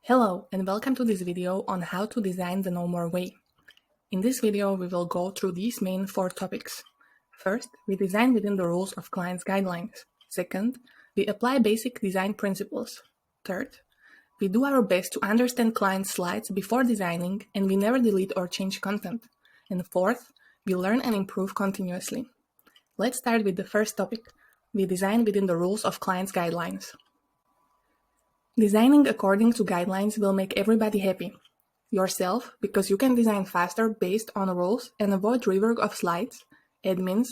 Hello and welcome to this video on how to design the KnowMore Way. In this video, we will go through these main 4 topics. First, we design within the rules of client's guidelines. Second, we apply basic design principles. Third, we do our best to understand client's slides before designing and we never delete or change content. And fourth, we learn and improve continuously. Let's start with the first topic. We design within the rules of client's guidelines. Designing according to guidelines will make everybody happy. Yourself, because you can design faster based on rules and avoid rework of slides. Admins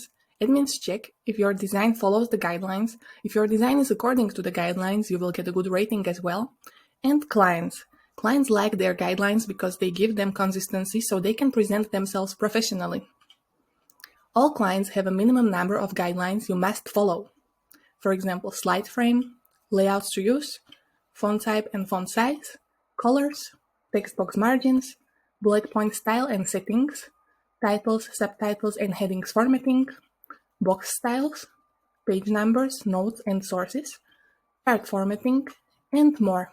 check if your design follows the guidelines. If your design is according to the guidelines, you will get a good rating as well. And clients like their guidelines because they give them consistency so they can present themselves professionally. All clients have a minimum number of guidelines you must follow. For example, slide frame, layouts to use, font type and font size, colors, text box margins, bullet point style and settings, titles, subtitles and headings formatting, box styles, page numbers, notes and sources, chart formatting, and more.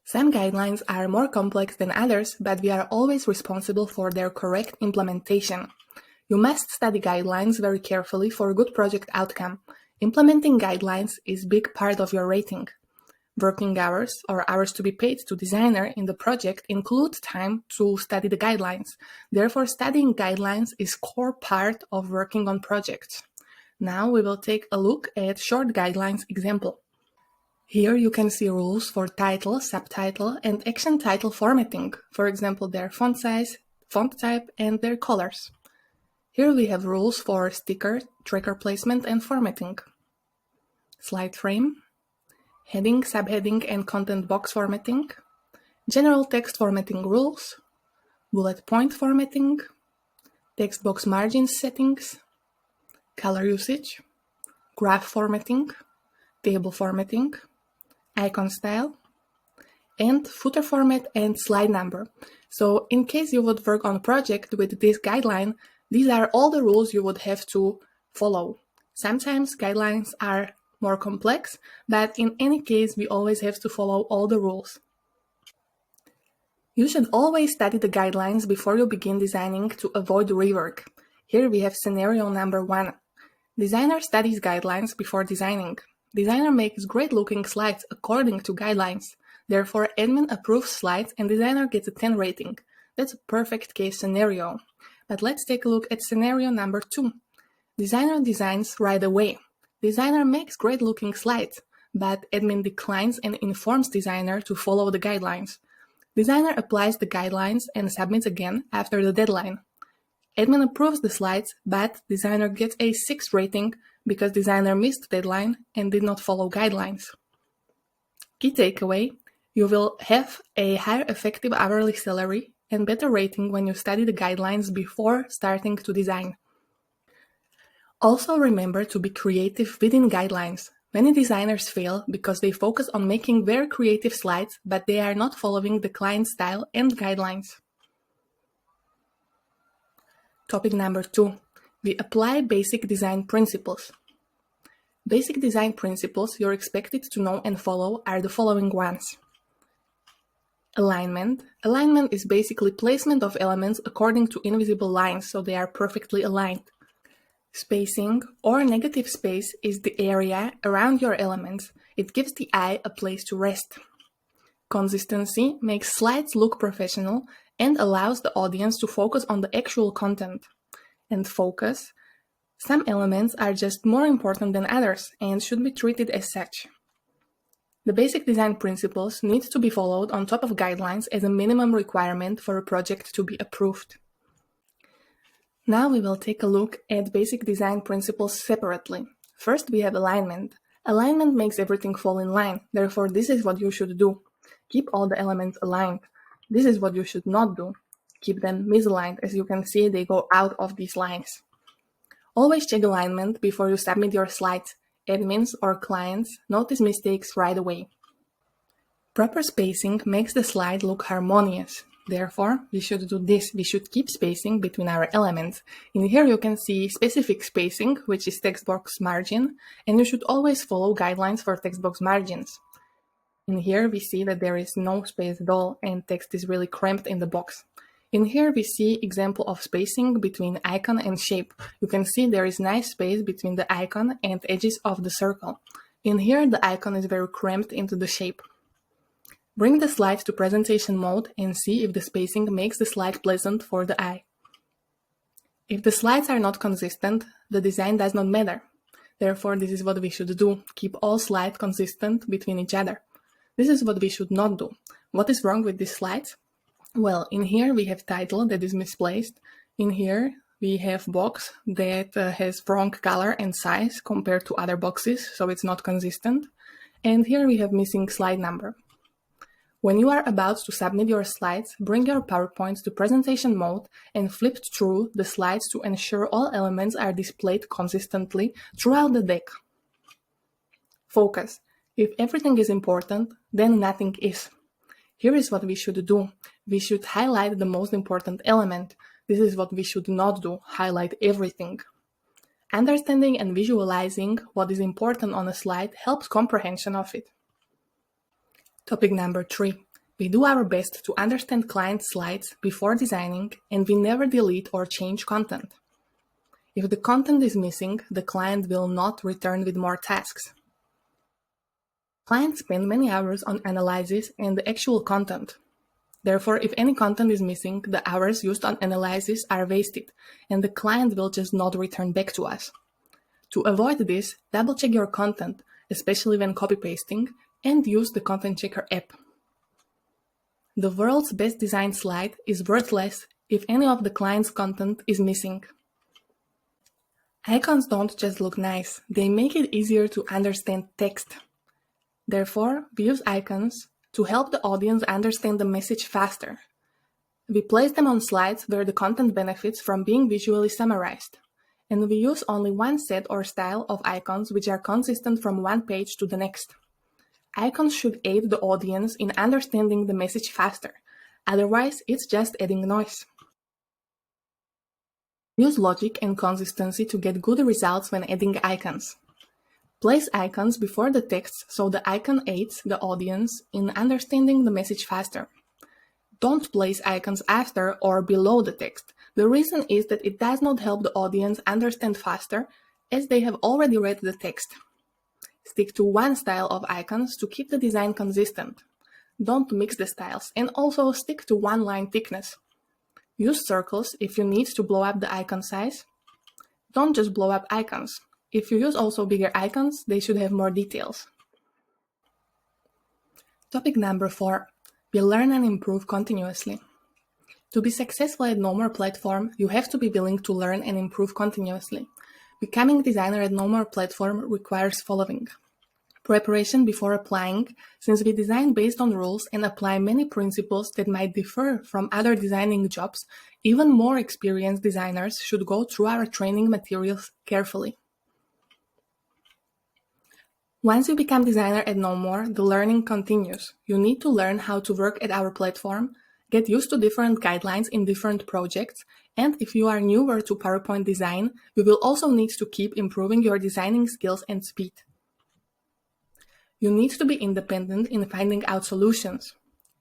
Some guidelines are more complex than others, but we are always responsible for their correct implementation. You must study guidelines very carefully for a good project outcome. Implementing guidelines is a big part of your rating. Working hours, or hours to be paid to designer in the project, include time to study the guidelines. Therefore, studying guidelines is core part of working on projects. Now we will take a look at short guidelines example. Here you can see rules for title, subtitle, and action title formatting. For example, their font size, font type, and their colors. Here we have rules for sticker, tracker placement, and formatting. Slide frame, heading, subheading, and content box formatting, general text formatting rules, bullet point formatting, text box margins settings, color usage, graph formatting, table formatting, icon style, and footer format and slide number. So in case you would work on a project with this guideline, these are all the rules you would have to follow. Sometimes guidelines are more complex, but in any case, we always have to follow all the rules. You should always study the guidelines before you begin designing to avoid rework. Here we have scenario number 1. Designer studies guidelines before designing. Designer makes great looking slides according to guidelines. Therefore, admin approves slides and designer gets a 10 rating. That's a perfect case scenario. But let's take a look at scenario number 2. Designer designs right away. Designer makes great looking slides, but admin declines and informs designer to follow the guidelines. Designer applies the guidelines and submits again after the deadline. Admin approves the slides, but designer gets a 6 rating because designer missed the deadline and did not follow guidelines. Key takeaway: you will have a higher effective hourly salary and better rating when you study the guidelines before starting to design. Also remember to be creative within guidelines. Many designers fail because they focus on making very creative slides, but they are not following the client style and guidelines. Topic number 2. We apply basic design principles. Basic design principles you're expected to know and follow are the following ones. Alignment. Alignment is basically placement of elements according to invisible lines, so they are perfectly aligned. Spacing or negative space is the area around your elements. It gives the eye a place to rest. Consistency makes slides look professional and allows the audience to focus on the actual content. And focus. Some elements are just more important than others and should be treated as such. The basic design principles need to be followed on top of guidelines as a minimum requirement for a project to be approved. Now we will take a look at basic design principles separately. First, we have alignment. Alignment makes everything fall in line. Therefore, this is what you should do. Keep all the elements aligned. This is what you should not do. Keep them misaligned. As you can see, they go out of these lines. Always check alignment before you submit your slides. Admins or clients notice mistakes right away. Proper spacing makes the slide look harmonious. Therefore, we should do this. We should keep spacing between our elements. In here you can see specific spacing, which is text box margin, and you should always follow guidelines for text box margins. In here, we see that there is no space at all and text is really cramped in the box. In here, we see example of spacing between icon and shape. You can see there is nice space between the icon and edges of the circle. In here, the icon is very cramped into the shape. Bring the slide to presentation mode and see if the spacing makes the slide pleasant for the eye. If the slides are not consistent, the design does not matter. Therefore, this is what we should do. Keep all slides consistent between each other. This is what we should not do. What is wrong with these slides? Well, in here we have title that is misplaced. In here we have box that has wrong color and size compared to other boxes, so it's not consistent. And here we have missing slide number. When you are about to submit your slides, bring your PowerPoint to presentation mode and flip through the slides to ensure all elements are displayed consistently throughout the deck. Focus. If everything is important, then nothing is. Here is what we should do. We should highlight the most important element. This is what we should not do, highlight everything. Understanding and visualizing what is important on a slide helps comprehension of it. Topic number 3. We do our best to understand client slides before designing, and we never delete or change content. If the content is missing, the client will not return with more tasks. Clients spend many hours on analysis and the actual content. Therefore, if any content is missing, the hours used on analysis are wasted, and the client will just not return back to us. To avoid this, double-check your content, especially when copy-pasting, and use the Content Checker app. The world's best designed slide is worthless if any of the client's content is missing. Icons don't just look nice, they make it easier to understand text. Therefore, we use icons to help the audience understand the message faster. We place them on slides where the content benefits from being visually summarized. And we use only one set or style of icons which are consistent from one page to the next. Icons should aid the audience in understanding the message faster. Otherwise, it's just adding noise. Use logic and consistency to get good results when adding icons. Place icons before the text so the icon aids the audience in understanding the message faster. Don't place icons after or below the text. The reason is that it does not help the audience understand faster, as they have already read the text. Stick to one style of icons to keep the design consistent. Don't mix the styles, and also stick to one line thickness. Use circles if you need to blow up the icon size. Don't just blow up icons. If you use also bigger icons, they should have more details. Topic number 4. We learn and improve continuously. To be successful at KnowMore platform, you have to be willing to learn and improve continuously. Becoming designer at KnowMore platform requires following. Preparation before applying, since we design based on rules and apply many principles that might differ from other designing jobs, even more experienced designers should go through our training materials carefully. Once you become designer at KnowMore, the learning continues. You need to learn how to work at our platform, get used to different guidelines in different projects, and if you are newer to PowerPoint design, you will also need to keep improving your designing skills and speed. You need to be independent in finding out solutions.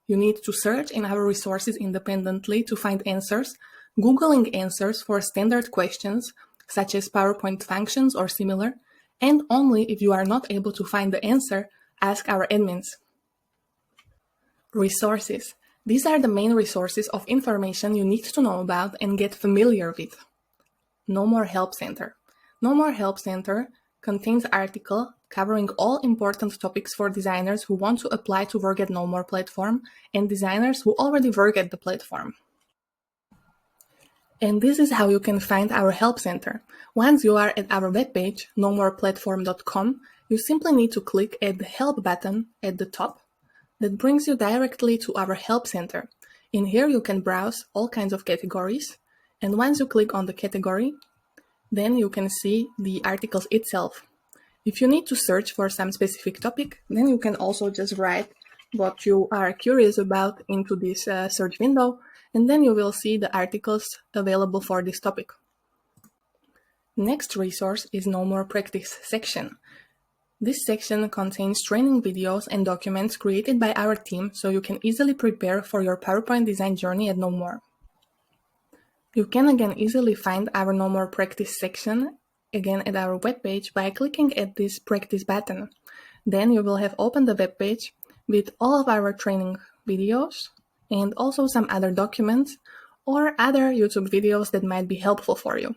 You need to search in our resources independently to find answers, Googling answers for standard questions, such as PowerPoint functions or similar, and only if you are not able to find the answer, ask our admins. Resources. These are the main resources of information you need to know about and get familiar with. KnowMore Help Center. KnowMore Help Center contains articles covering all important topics for designers who want to apply to work at KnowMore platform and designers who already work at the platform. And this is how you can find our Help Center. Once you are at our webpage, knowmoreplatform.com, you simply need to click at the Help button at the top. That brings you directly to our Help Center. In here you can browse all kinds of categories, and once you click on the category, then you can see the articles itself. If you need to search for some specific topic, then you can also just write what you are curious about into this search window, and then you will see the articles available for this topic. Next resource is KnowMore Practice section. This section contains training videos and documents created by our team so you can easily prepare for your PowerPoint design journey at KnowMore. You can again easily find our KnowMore practice section again at our webpage by clicking at this practice button. Then you will have opened the webpage with all of our training videos and also some other documents or other YouTube videos that might be helpful for you.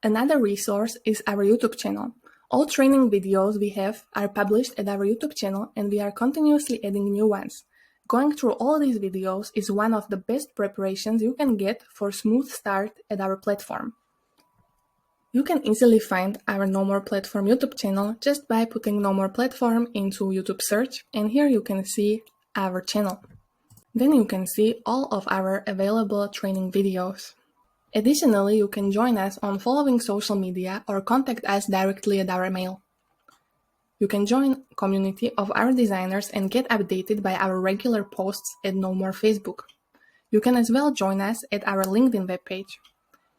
Another resource is our YouTube channel. All training videos we have are published at our YouTube channel and we are continuously adding new ones. Going through all these videos is one of the best preparations you can get for smooth start at our platform. You can easily find our KnowMore Platform YouTube channel just by putting KnowMore Platform into YouTube search, and here you can see our channel. Then you can see all of our available training videos. Additionally, you can join us on following social media or contact us directly at our mail. You can join a community of our designers and get updated by our regular posts at KnowMore Facebook. You can as well join us at our LinkedIn webpage.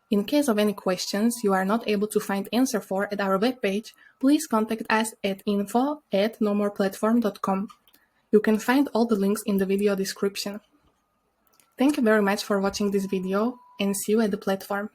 In case of any questions you are not able to find answer for at our webpage, please contact us at info@knowmoreplatform.com. You can find all the links in the video description. Thank you very much for watching this video and see you at the platform.